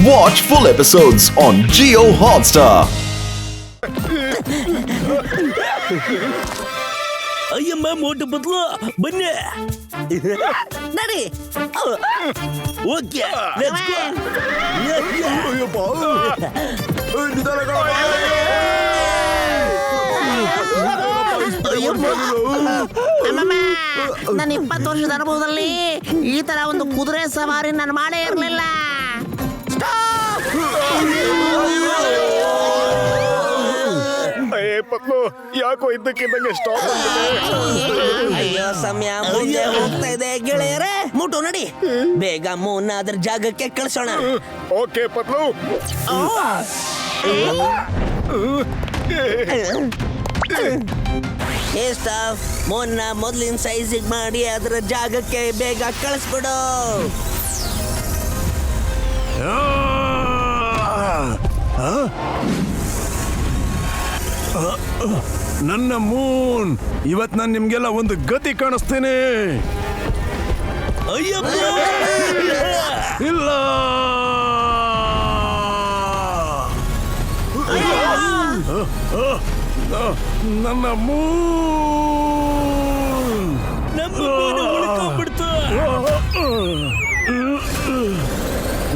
Watch full episodes on Jio Hotstar. ಅಯ್ಯಮ್ಮ ಮೋಟು ಬದಲು ಬನ್ನಿ ನಡಿ ಓಕೆ ಲೆಟ್ಸ್ ಗೋ ಅಮ್ಮಮ್ಮ ನನ್ನ 20 ವರ್ಷದ ಅನುಭವದಲ್ಲಿ ಈ ತರ ಒಂದು ಕುದುರೆ ಸವಾರಿ ನಾನು ಮಾಡೇ ಇರಲಿಲ್ಲ. ಪತ್ಲು ಯಾಕೋ ಇದ್ದಕ್ಕಿದ್ದಂಗೆ ಸ್ಟಾಪ್ ಅಯ್ಯೋ ಸಮಯ ಮುಂದೆ ಹೋಗ್ತಾ ಇದೆ ಗೆಳೆಯರೇ. ಮುಟು ನಡಿ ಬೇಗ ಮೂನ್ನ ಅದ್ರ ಜಾಗಕ್ಕೆ ಕಳ್ಸೋಣ. ಓಕೆ ಪತ್ಲು. ಮೂನ್ನ ಮೊದ್ಲಿನ ಸೈಜಿಗೆ ಮಾಡಿ ಅದ್ರ ಜಾಗಕ್ಕೆ ಬೇಗ ಕಳಿಸ್ಬಿಡು. ನನ್ನ ಮೂನ್, ಇವತ್ ನಾನು ನಿಮ್ಗೆಲ್ಲ ಒಂದು ಗತಿ ಕಾಣಿಸ್ತೇನೆ. ಅಯ್ಯಪ್ಪ ಇಲ್ಲ, ನನ್ನ ಮೂನ್ ನಮ್ಮ ಉಳ್ಕೊಂಡ್ಬಿಡ್ತು.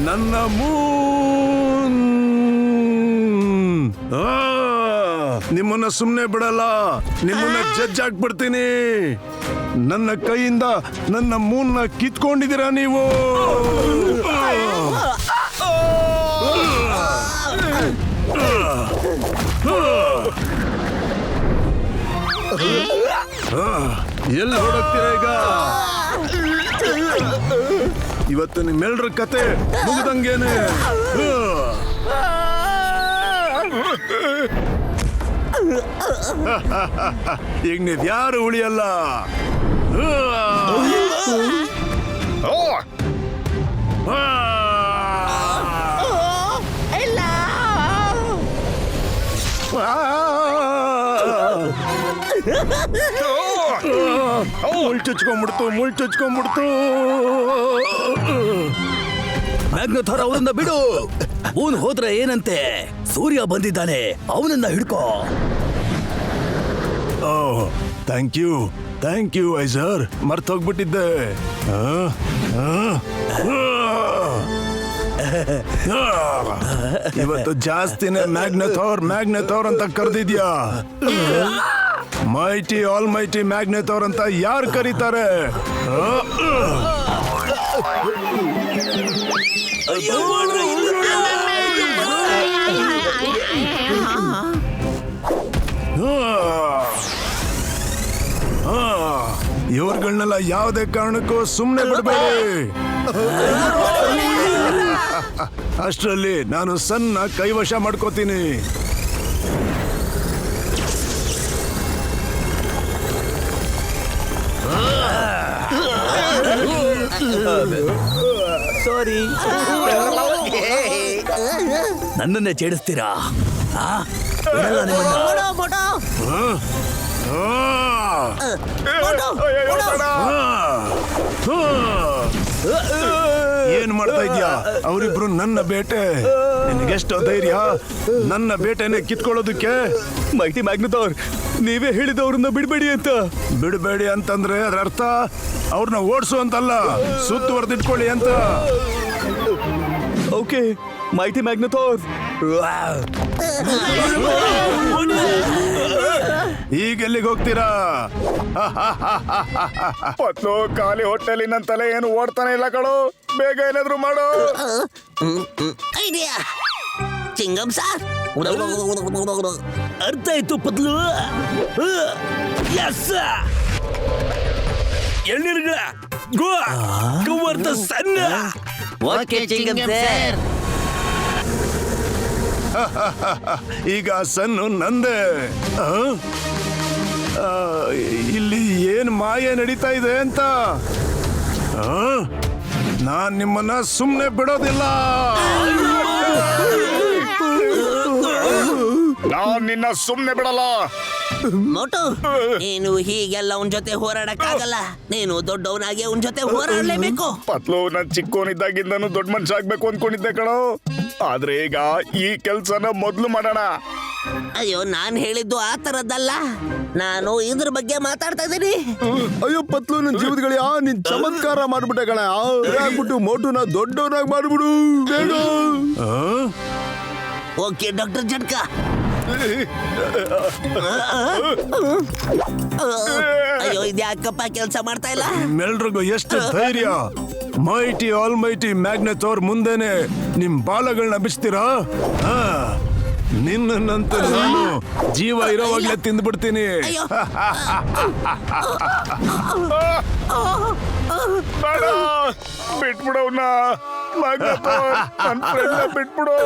ನನ್ನ ಮೂನ್ ನಿಮ್ಮನ್ನ ಸುಮ್ಮನೆ ಬಿಡಲ್ಲ, ನಿಮ್ಮನ್ನ ಜಡ್ಜ್ ಆಗ್ಬಿಡ್ತೀನಿ. ನನ್ನ ಕೈಯಿಂದ ನನ್ನ ಮೂನ್ನ ಕಿತ್ಕೊಂಡಿದ್ದೀರಾ ನೀವು. ಎಲ್ಲಿ ಹೊರಡ್ತೀರಾ ಈಗ? ಇವತ್ತು ನಿಮ್ಮೆಲ್ರ ಕತೆ ಮುಗ್ದಂಗೇನೆ. ಈಗ ನೀವ್ಯಾರು ಉಳಿಯಲ್ಲ. ಮುಳ್ಚುಚ್ಕೊಂಡ್ಬಿಡ್ತು. ಮ್ಯಾಗ್ನಥಾರ್ ಅವನನ್ನ ಬಿಡು. ಅವನು ಹೋದ್ರೆ ಏನಂತೆ? ಸೂರ್ಯ ಬಂದಿದ್ದಾನೆ, ಅವನನ್ನ ಹಿಡ್ಕೋ. ಥ್ಯಾಂಕ್ ಯು ಐಸರ್, ಮರ್ತೋಗ್ಬಿಟ್ಟಿದ್ದೆ. ಇವತ್ತು ಜಾಸ್ತಿನೇ ಮ್ಯಾಗ್ನೆಥಾರ್ ಅಂತ ಕರೆದಿದ್ಯಾ? ಮೈಟಿ ಆಲ್ ಮೈಟಿ ಮ್ಯಾಗ್ನೆಥಾರ್ ಅಂತ ಯಾರು ಕರೀತಾರೆ? ಇವ್ರಗಳನ್ನೆಲ್ಲ ಯಾವುದೇ ಕಾರಣಕ್ಕೂ ಸುಮ್ಮನೆ ಬಿಡಬೇಡಿ. ಅಷ್ಟರಲ್ಲಿ ನಾನು ಸಣ್ಣ ಕೈವಶ ಮಾಡ್ಕೋತೀನಿ. ಸಾರಿ, ನನ್ನನ್ನೇ ಚೇಡಿಸ್ತೀರಾ? ಬಿಡಲ್ಲ ನಿಮ್ಮನ್ನ. ಏನ್ ಮಾಡ್ತಾ ಇದ್ಯಾ? ಅವರಿಬ್ರು ನನ್ನ ಬೇಟೆ. ನಿನಗೆಷ್ಟೋ ಧೈರ್ಯ ನನ್ನ ಬೇಟೆನೆ ಕಿತ್ಕೊಳ್ಳೋದಕ್ಕೆ? ಮೈಟಿ ಮ್ಯಾಗ್ನೆಥಾರ್, ನೀವೇ ಹೇಳಿದವ್ರನ್ನ ಬಿಡಬೇಡಿ ಅಂತ. ಬಿಡಬೇಡಿ ಅಂತಂದ್ರೆ ಅದರ ಅರ್ಥ ಅವ್ರನ್ನ ಓಡಿಸು ಅಂತಲ್ಲ, ಸುತ್ತುವರೆದಿಟ್ಕೊಳ್ಳಿ ಅಂತ. Okay mighty Magnethor. ಈಗ ಎಲ್ಲಿಗೆ ಹೋಗ್ತೀರಾ? ಪತ್ಲು, ಖಾಲಿ ಹೊಟ್ಟೆಲಿ ನನ್ನ ತಲೆ ಏನು ಓಡ್ತಾನೆ ಇಲ್ಲ ಕಣೋ. ಬೇಗ ಏನಾದ್ರು ಮಾಡೋ. Idea Chingam sir. ಅರ್ಥ ಆಯ್ತು ಪದ್ಲು. ಎಸ್, ಎಳ್ನೀರ್ಗಳ go cover the sun. Okay Chingam sir. ಈಗ ಸನ್ನು ನಂದೆ. ಇಲ್ಲಿ ಏನ್ ಮಾಯೆ ನಡೀತಾ ಇದೆ ಅಂತ ನಾನ್ ನಿಮ್ಮನ್ನ ಸುಮ್ಮನೆ ಬಿಡೋದಿಲ್ಲ. ನಾನ್ ನಿನ್ನ ಸುಮ್ಮನೆ ಬಿಡಲ್ಲ. ಮೋಟು ನೀನು ಹೀಗೆಲ್ಲ ಅವನ್ ಜೊತೆ ಹೋರಾಡಕ್ಕಾಗಲ್ಲ. ನೀನು ದೊಡ್ಡವನಾಗಿ ಅವನ್ ಜೊತೆ ಹೋರಾಡ್ಲೇಬೇಕು. ಪತ್ಲು ನಾನ್ ಚಿಕ್ಕವನಿದ್ದಾಗಿಂದನು ದೊಡ್ಡ ಮನುಷ್ಯ ಆಗ್ಬೇಕು ಅನ್ಕೊಂಡಿದ್ದೆ ಕಣೋ. ಆದ್ರೆ ಈಗ ಈ ಕೆಲ್ಸನ ಮೊದ್ಲು ಮಾಡೋಣ. ಅಯ್ಯೋ, ನಾನ್ ಹೇಳಿದ್ದು ಆ ತರದ್ದಲ್ಲ. ನಾನು ಇದ್ರ ಬಗ್ಗೆ ಮಾತಾಡ್ತಾ ಇದ್ದೀನಿ. ಅಯ್ಯೋ ಪತ್ಲು, ನಿನ್ ಜೀವದಗಳಿಯ ನಿನ್ ಚಮತ್ಕಾರ ಮಾಡ್ಬಿಟ್ಟೆ ಕಣ. ಆಗ್ಬಿಟ್ಟು ಮೋಟುನ ದೊಡ್ಡವನಾಗಿ ಮಾಡ್ಬಿಡು ಬೇಗ. Okay doctor Jhatka. ಅಯ್ಯೋ, ಇದ್ಯಾಕಪ್ಪ ಕೆಲಸ ಮಾಡ್ತಾ ಇಲ್ಲ? ನಿಮ್ಮೆಲ್ರಿಗೂ ಎಷ್ಟು ಧೈರ್ಯ! ಮೈಟಿ ಆಲ್ ಮೈಟಿ ಮ್ಯಾಗ್ನೆಥೋರ್ ಮುಂದೆನೆ ನಿಮ್ ಬಾಲಗಳನ್ನ ಬಿಚ್ತೀರಾ? ನಿನ್ನಂತೂ ನಾನು ಜೀವ ಇರೋವಾಗ್ಲೇ ತಿಂದ್ಬಿಡ್ತೀನಿ. ಅಯ್ಯೋ, ಬೇಡ, ಬಿಟ್ಬಿಡವ್ನ. ಮ್ಯಾಗ್ನಥೋರ್, ನನ್ ಫ್ರೆಂಡ್ನ ಬಿಟ್ಬಿಡು.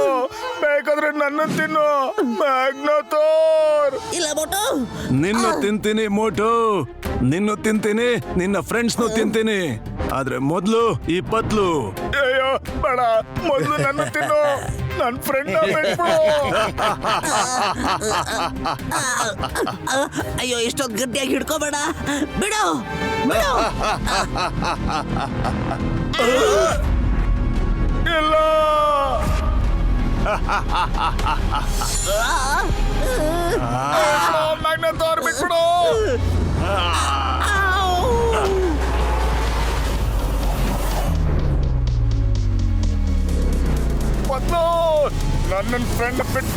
ಬೇಕಾದ್ರೆ ನನ್ನ ತಿನ್ನು ಮ್ಯಾಗ್ನಥೋರ್. ಇಲ್ಲ ಮೋಟು. ನಿನ್ನ ತಿಂತೀನಿ ಮೋಟು, ನಿನ್ನ ತಿಂತೀನಿ, ನಿನ್ನ ಫ್ರೆಂಡ್ಸ್ನು ತಿಂತೀನಿ. ಆದ್ರೆ ಮೊದ್ಲು ಈ ಪತ್ಲು. ಅಯ್ಯೋ ಬೇಡ, ಮೊದ್ಲು ನನ್ನ ತಿನ್ನು. ನನ್ ಫ್ರೆಂಡ್ನ ಬಿಟ್ಬಿಡು. ಅಯ್ಯೋ, ಇಷ್ಟೊಂದು ಗಟ್ಟಿಯಾಗಿ ಹಿಡ್ಕೋಬೇಡ. ಬಿಡು ಬಿಡು. ಇಲ್ಲ, ಮ್ಯಾಗ್ನಥೋರ್ ಬಿಟ್ಬಿಡು. ಪತ್ಲು, ನನ್ನ ಫ್ರೆಂಡ್ ಬಿಟ್.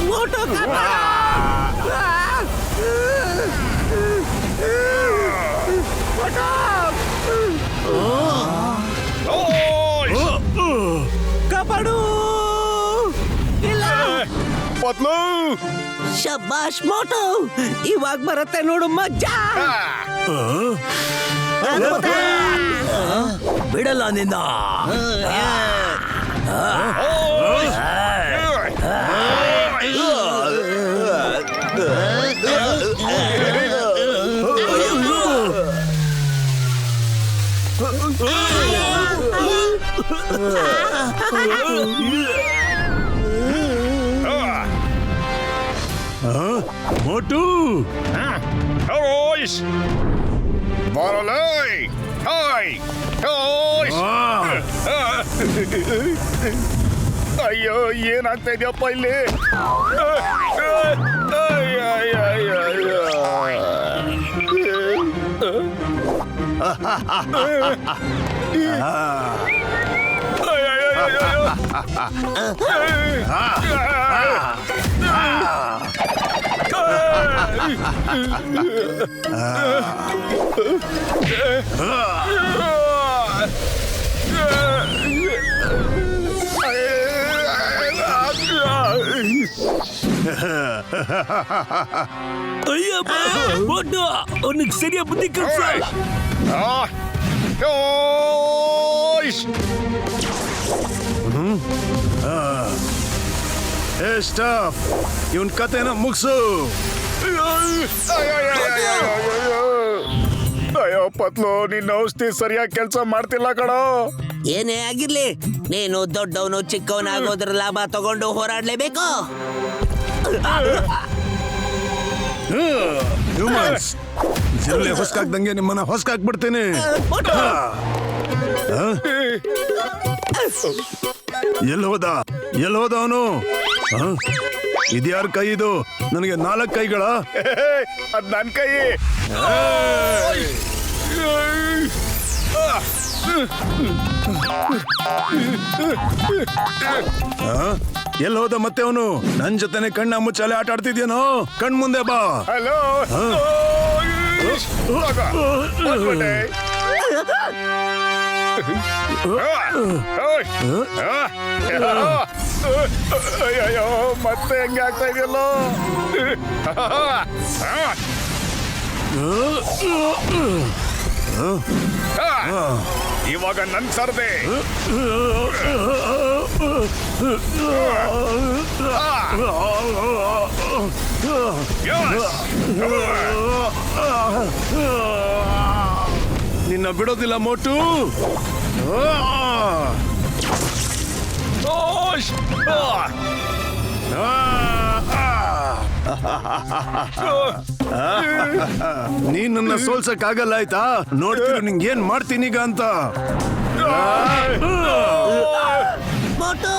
ಮೋಟು ಕಾಪಾಡು. ಇಲ್ಲ ಪತ್ಲು, ಶಬಾಷ್ ಮೋಟು, ಇವಾಗ ಬರುತ್ತೆ ನೋಡು ಮಜ್ಜಾ. ಬಿಡಲ್ಲ ನಿನ್ನ. ಮೋಟು ಓಯ್ಸ್ ಬರಲೇ. ಹಾಯ್ ಓಯ್ಸ್. ಅಯ್ಯೋ, ಏನಾಗ್ತಾ ಇದೆಯಪ್ಪ ಇಲ್ಲಿ? ಅಯ್ಯಪ್ಪ, ಮೋಟು ಅವನಿಗೆ ಸರಿಯಾಗಿ ಬುದ್ಧಿ ಕಲ್ಸ. ಸ್ಟಾಪ್, ಇವನ್ ಕತೆನ ಮುಗಿಸು. ಅಯ್ಯೋ ಪತ್ಲು, ನಿನ್ನ ಔಷಧಿ ಸರಿಯಾಗಿ ಕೆಲಸ ಮಾಡ್ತಿಲ್ಲ ಕಣೋ. ಏನೇ ಆಗಿರ್ಲಿ, ನೀನು ದೊಡ್ಡವನು ಚಿಕ್ಕವನಾಗೋದ್ರ ಲಾಭ ತಗೊಂಡು ಹೋರಾಡ್ಲೇಬೇಕು. ಹ್ಯೂಮನ್ಸ್, ಜಿರಳೆ ಹೊಸ್ಕಾಕ್ದಂಗೆ ನಿಮ್ಮನ್ನ ಹೊಸ್ಕಾಕ್ಬಿಡ್ತೀನಿ. ಎಲ್ಲಿ ಹೋದ ಅವನು? ಇದ್ಯಾರ ಕೈ ಇದು? ನನಗೆ 4 ಕೈಗಳ? ಅದ್ ನನ್ ಕೈ. ಎಲ್ಲಿ ಹೋದ ಮತ್ತೆ ಅವನು? ನನ್ ಜೊತೆನೆ ಕಣ್ಣ ಮುಚ್ಚಾಲೆ ಆಟ ಆಡ್ತಿದ್ಯೇನೋ? ಕಣ್ ಮುಂದೆ ಬಾ. ಹಲೋ, ಅಯ್ಯೋ, ಮತ್ತೆ ಹೆಂಗೆ ಆಗ್ತಾ ಇದೆಯಲ್ಲೋ? ಇವಾಗ ನನ್ ಸರ್ದೆ. ನಿನ್ನ ಬಿಡೋದಿಲ್ಲ ಮೋಟು. ಪುಷ್ ನೀನ್ ನನ್ನ ಸೋಲ್ಸಕ್ಕಾಗಲ್ಲ ಆಯ್ತಾ? ನೋಡ್ತೀರ ನಿಂಗೆ ಏನ್ ಮಾಡ್ತೀನಿ ಈಗ ಅಂತ. ಮೋಟು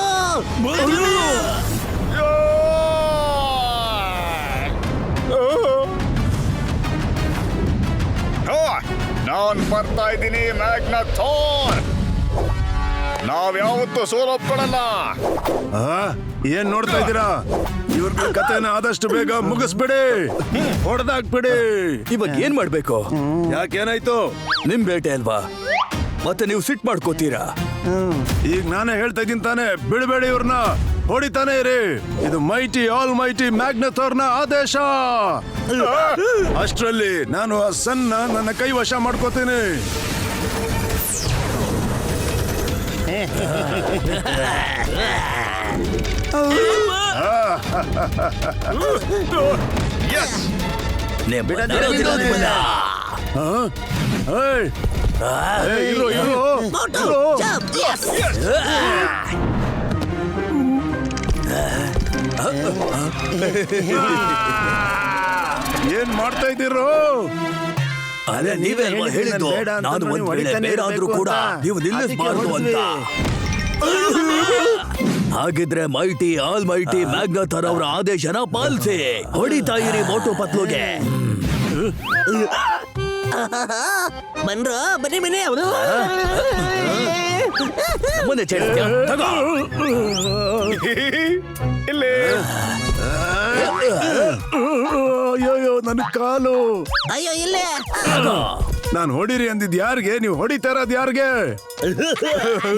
ನಾನ್ ಬರ್ತಾ ಇದ್ದೀನಿ ಮ್ಯಾಗ್ನಥಾರ್. ನಾವ್ಯಾವತ್ತೂ ಸೋಲೊಪ್ಕೊಳಲ್ಲ. ಏನ್ ನೋಡ್ತಾ ಇದ್ದೀರಾ? ಇವ್ರ ಕಥೆನ ಆದಷ್ಟು ಬೇಗ ಮುಗಿಸ್ಬಿಡಿ, ಹೊಡೆದಾಕ್ಬಿಡಿ. ಇವಾಗ ಏನ್ ಮಾಡ್ಬೇಕು? ಯಾಕೇನಾಯ್ತು? ನಿಮ್ ಬೇಟೆ ಅಲ್ವಾ, ಮತ್ತೆ ನೀವು ಸಿಟ್ ಮಾಡ್ಕೋತೀರಾ? ಈಗ ನಾನೇ ಹೇಳ್ತಾ ಇದ್ದೀನಿ ತಾನೆ, ಬಿಡಬೇಡಿ ಇವ್ರನ್ನ, ಹೊಡಿತಾನೆ ಇರಿ. ಇದು ಮೈಟಿ ಆಲ್ ಮೈಟಿ ಮ್ಯಾಗ್ನಥಾರ್ನ ಆದೇಶ. ಅಷ್ಟರಲ್ಲಿ ನಾನು ಆ ಸನ್ನ ನನ್ನ ಕೈ ವಶ ಮಾಡ್ಕೋತೀನಿ. ಇರೋ ಇರೋ ಮೋಟು ಜಂಪ್ ಯೆಸ್ ಏನ್ ಮಾಡ್ತಾ ಇದ್ದೀರೋ? ಅದೇ ನೀವೇ ಅಲ್ವಾ ಹೇಳಿದ್ದು, ಬೇಡ ಅಂತ ನಾನು ಒಂದ್ ವೇಳೆ ಹೊಡಿತಾನೆ ಬೇಡ ಅಂದ್ರೂ ಇರ್ಬೇಕು ಕೂಡ ಅಂತ. ನೀವು ನಿಲ್ಲಿಸಬಾರ್ದು ಅಂತ. ಹಾಗಿದ್ರೆ ಮೈಟಿ ಆಲ್ ಮೈಟಿ ಮ್ಯಾಗ್ನಥಾರ್ ಅವರ ಆದೇಶನ ಪಾಲಿಸಿ, ಹೊಡಿತಾ ಇರಿ ಮೋಟು ಪತ್ಲುಗೆ. ಬನ್ರೋ ಬನ್ನಿ ಬನ್ನಿ ಅವನು ಮುಂದೆ ಚೇಳ್ತೀಯ, ತಗೋ. ಇಲ್ಲಿ ಅಯ್ಯೋ ನನ್ನ ಕಾಲು. ಅಯ್ಯೋ ಇಲ್ಲೇ ನಾನು ಹೊಡಿರಿ ಅಂದಿದ್ ಯಾರಿಗೆ? ನೀವು ಹೊಡಿತಾ ಇರೋದ್ ಯಾರಿಗೆ?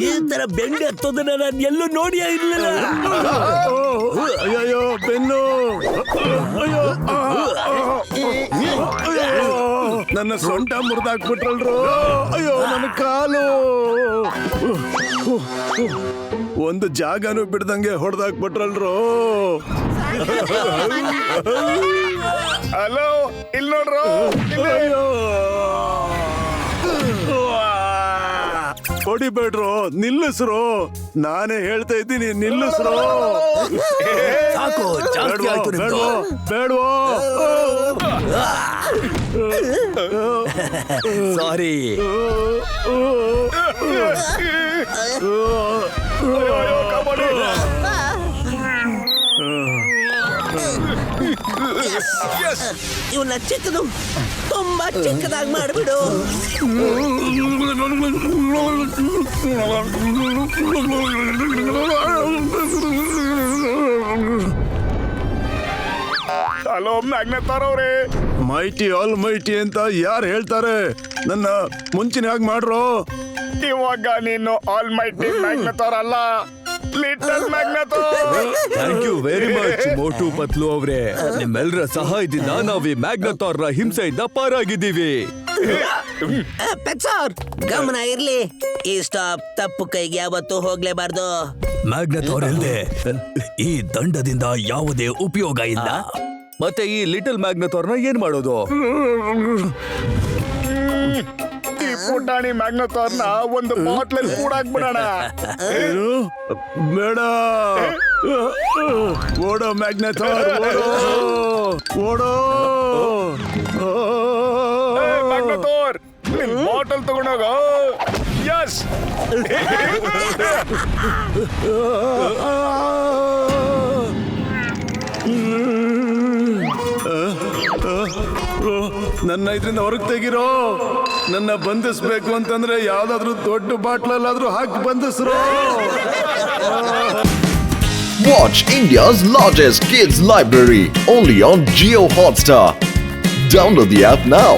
ಈ ತರ ಬೆಂಡೆ ಹತ್ತೋದನ್ನ ನಾನು ಎಲ್ಲೂ ನೋಡಿಯೇ ಇರ್ಲಿಲ್ಲ. ಅಯ್ಯೋ ಬೆನ್ನು. ಅಯ್ಯೋ ಅಯ್ಯೋ ನನ್ನ ಸೊಂಟ ಮುರಿದಾಕ್ಬಿಟ್ರಲ್ರು. ಅಯ್ಯೋ ನನ್ನ ಕಾಲು. ಒಂದು ಜಾಗನೂ ಬಿಡ್ದಂಗೆ ಹೊಡೆದಾಕ್ಬಿಟ್ರಲ್ರು. ಹಲೋ, ಇಲ್ಲಿ ನೋಡ್ರು. ಅಯ್ಯೋ ಹೊಡಿಬೇಡ್ರು, ನಿಲ್ಲಿಸ್ರು. ನಾನೇ ಹೇಳ್ತಾ ಇದ್ದೀನಿ, ನಿಲ್ಲಿಸ್ರು. ಸಾಕು, ಜಾಸ್ತಿ ಆಯ್ತು ನಿಮ್ದು. ಬೇಡವೋ. ಸಾರಿ. ಇವನ್ನ ಚಿಕ್ಕದು ತುಂಬಾ ಚಿಕ್ಕದಾಗಿ ಮಾಡ್ಬಿಡು. ಹಲೋ ಮ್ಯಾಗ್ನಥಾರ್ ಅವರೇ. ಮೈಟಿ ಆಲ್ ಮೈಟಿ ಅಂತ ಯಾರು ಹೇಳ್ತಾರೆ? ನನ್ನ ಮುಂಚಿನ ಹಾಗೆ ಮಾಡ್ರು. ಇವಾಗ ನೀನು ಆಲ್ ಮೈಟಿ ಮ್ಯಾಗ್ನಥಾರ್ ಅಲ್ಲ, little Magnethor. Thank you very much Motu Patlu ಅವರೇ. ನಿಮ್ಮೆಲ್ಲರ ಸಹಾಯದಿಂದ ನಾವು ಈ ಮ್ಯಾಗ್ನಥಾರ್ನ ಹಿಂಸೆಯಿಂದ ಪಾರಾಗಿದ್ದೀವಿ. ಪೆಕ್ಸಾರ್ ಗಮನ ಇರ್ಲಿ, ಈ ಸ್ಟಾಪ್ ತಪ್ಪು ಕೈಗೆ ಯಾವತ್ತೂ ಹೋಗ್ಲೇಬಾರ್ದು. ಮ್ಯಾಗ್ನಥಾರ್ ಇಲ್ಲದೆ ಈ ದಂಡದಿಂದ ಯಾವುದೇ ಉಪಯೋಗ ಇಲ್ಲ. ಮತ್ತೆ ಈ ಲಿಟಲ್ ಮ್ಯಾಗ್ನಥಾರ್ನ ಏನ್ ಮಾಡೋದು? ಈ ಪುಟಾಣಿ ಮ್ಯಾಗ್ನಥಾರ್ನ ಒಂದು ಬಾಟ್ಲಲ್ಲಿ ಕೂಡಾಕ್ಬಿಡೋಣ. ಏನು? ಬೇಡ. ಓಡೋ ಮ್ಯಾಗ್ನಥಾರ್, ಓಡೋ. ಮ್ಯಾಗ್ನಥಾರ್, ನಿನ್ ಬಾಟಲ್ ತಗೊಂಡೋಗ. ಯಸ್. ನನ್ನ ಇದರಿಂದ ಹೊರಗೆ ತೆಗಿರೋ. ನನ್ನ ಬಂಧಿಸ್ಬೇಕು ಅಂತಂದ್ರೆ ಯಾವ್ದಾದ್ರು ದೊಡ್ಡ ಬಾಟ್ಲಲ್ಲಾದ್ರೂ ಹಾಕಿ ಬಂಧಿಸ್ರೋ. Watch India's largest kids library only on Jio Hotstar. Download the app now.